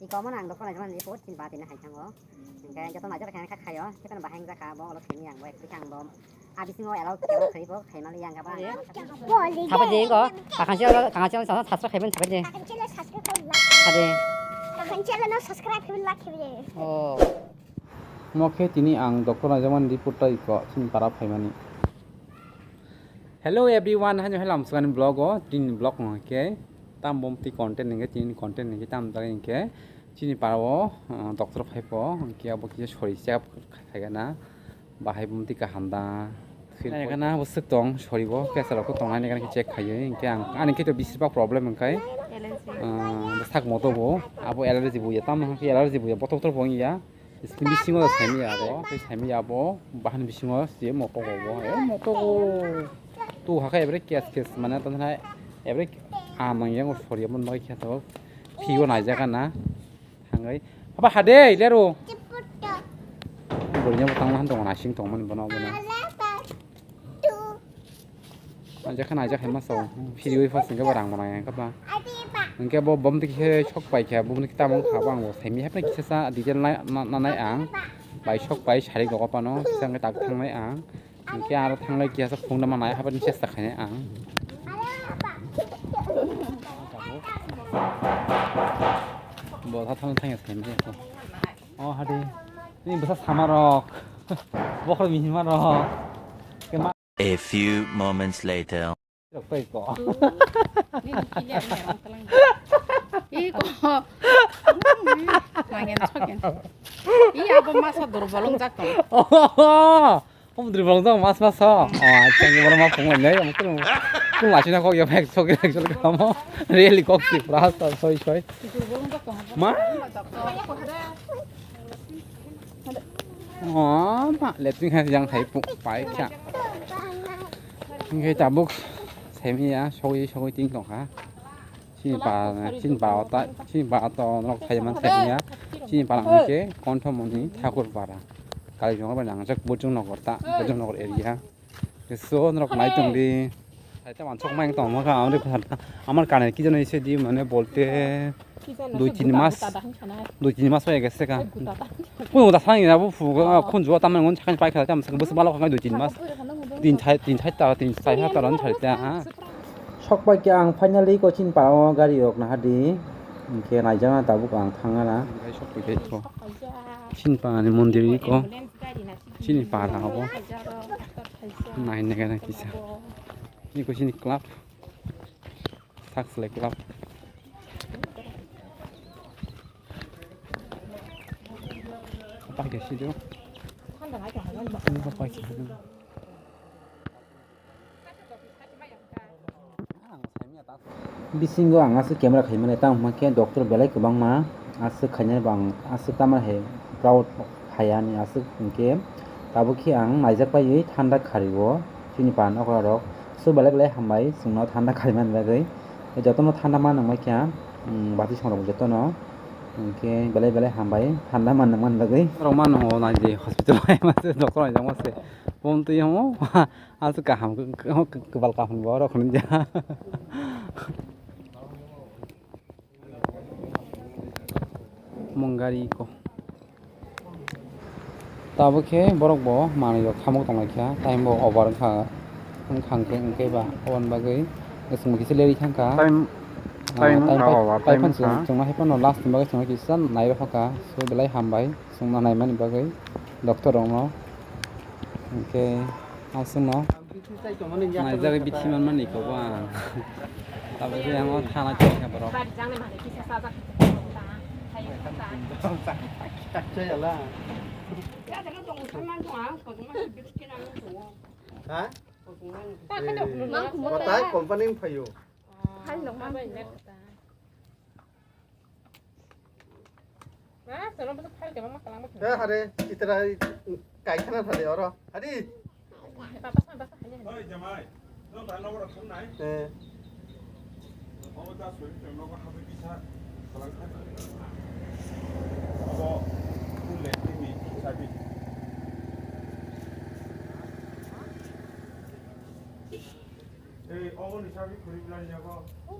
이거 뭐랑 너 거나 저만 이 포트 진 바디나 할 창고 그러니까 저도 맞아 그냥 카카요 최근에 바행 자카 뭐 어떻게 그냥 뭐 그냥 뭐 아비싱어 야로 그리고 해말이 양가 봐 잡아지 이거 강아지가 사서 해본 잡아지 Moke tini ang doktor ajaman di putra iko sin para paimani. Hello everyone, hanyo helam sukan blog o tin blog ngke tam bom ti content ngke tin content ngke tam da ngke chini para o doktor phaipo ngke abo ki sori chap khaigana bahai bom ti ka handa khina kana busuk tong sori bo kesara ko tong ani kana check khaiye ngke ang ani ke to bisba problem ngkai sak moto bo abo allergy bo ya tam ngke allergy bo ya botok bo ya 스킨 미싱어 재미야고 그 재미야고 바한 미싱어 지 먹고 먹고 또 하가 에브리 캐스 만나 던나 에브리 아망yang 소리 한번 넣이 켜서 피고 나자가나 한가이 봐봐 하대 이래로 뭐냐 보통 한동안 아싱 동만 보나 보나 언제 하나 이제 해마서 피디오 퍼스가 바랑 보나 까봐 Engke bo bom tik he chok pai kya bum kita mong khawang bo semi hapna kisasa dijen nanai ang bai chok pai sari go pa no sang tak thang nai ang engke ar thang lai kya sa phung na manai haban chesta khane ang bo tha thang thang semi ko oh hadi ni basa samarok bo khol mi marok A few moments later. 이거 망했네 척인 이 아버 마사 노르발롱 작동 홈들이 방송 마스 짱이 뭐라 막 공원네 그 마시나 거기 옆에 저기 저기 가면 리얼리 거기 브라스 소이 마 막 랩팅 해서 양 타입 빠이 차 이게 잡복 재미야 소위 띵동하 신바 너 파이만 재미야 신바랑게 컨트롤이 타고 봐라 가이종을 방장 보정 넣었다 보정 넣을 에리아 그래서 너 많이 동리 살짝 완척 많이 또 뭐가 아무리 그렇다 আমার কানে কি জানো এসে দি মানে বলতে 2-3 মাস হয়ে গেছে কা কোন ওটা 상이 나고 ফু가 콘 주어 담는 건 잠깐 빠이 가다 무슨 무슨 말로 가면 2-3 마স din thai ta din sai ha ta ran thai ta ha chok pai kyang finally ko chin pa gari ok na hadi ke nai jang ta bu kang thanga na chok pai ke ko chin pa ni mondir ko chin pa ra bo nai ne ga na kisa ni ko chin club tax le club pa ke si do pa ke बिसिंगो आंगासो कैमरा खाइमाने ता माके डॉक्टर बेलाय गोबां मा आसो खायनाय बां आसो तामा हे प्राउड हायानि आसो उनके ताबोखि आं नाइजाक पायै थान्दा खारिगो चिनि पान अकरारक सो बेलाय हामबाय सुंनाव थान्दा खाइमान लागै जतनो थान्दा मान नंबाय क्या बाति संरक जतनो उनके बेलाय हामबाय थान्दा मान नंमान लागै रमान हो नाइजे हॉस्पिटल आय मासे डॉक्टर आय जामासे पमतै हो आसो गाहाम गोबाल गाहाम बर रखन जा मंगारी को ताबो के बरक बो माने जो खामक तंलायखा टाइम बो ओभार खा खांके उनके बा अन बागै गोसोम किसे लेरि थांका टाइम टाइम जोंना हेपन लास्ट बागै जोंना किसान नायरो हका सो बेलाय हामबाय जोंना नायमानि बागै डॉक्टर रंनो ओके आसनो नायजागै बिथिमान मानिखौ बा ताबो के आं थाना थाखा बरक 짝짝이라. Hả? Có tái còn phân in phảiอยู่. 야, 하래. 이따라 까이카나 하래 알아. 하디. 어이, 자마이. 너 달라고 손나이? 네. 어다 소리 좀 너가 하고 기사. 뭐 꿀레티미 사비 에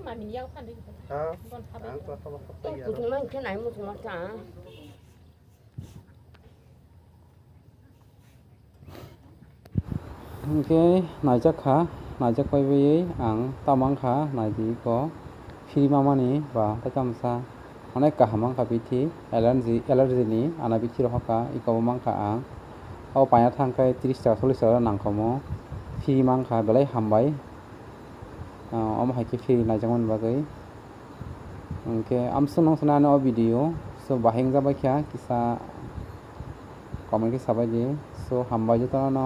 mà mình giao khăn đi con thắp đấy 무슨 말 그날 무슨 말자. cái này chắc khá này chắc quay với ảng tao mang khá này thì có phi mama ni và ta chăm sa অনেক কাহা mang khá bị thi allergy ni ana bị thi rohaka ikaw mang khá ang au paya thang kai 30 ta 40 ta nang khomo phi mang khá belai hambai om hai ki phi nai jamon bagai okay am sunong sana no video so baheng jabai kya kisa comment ki sabai je so hambai jota no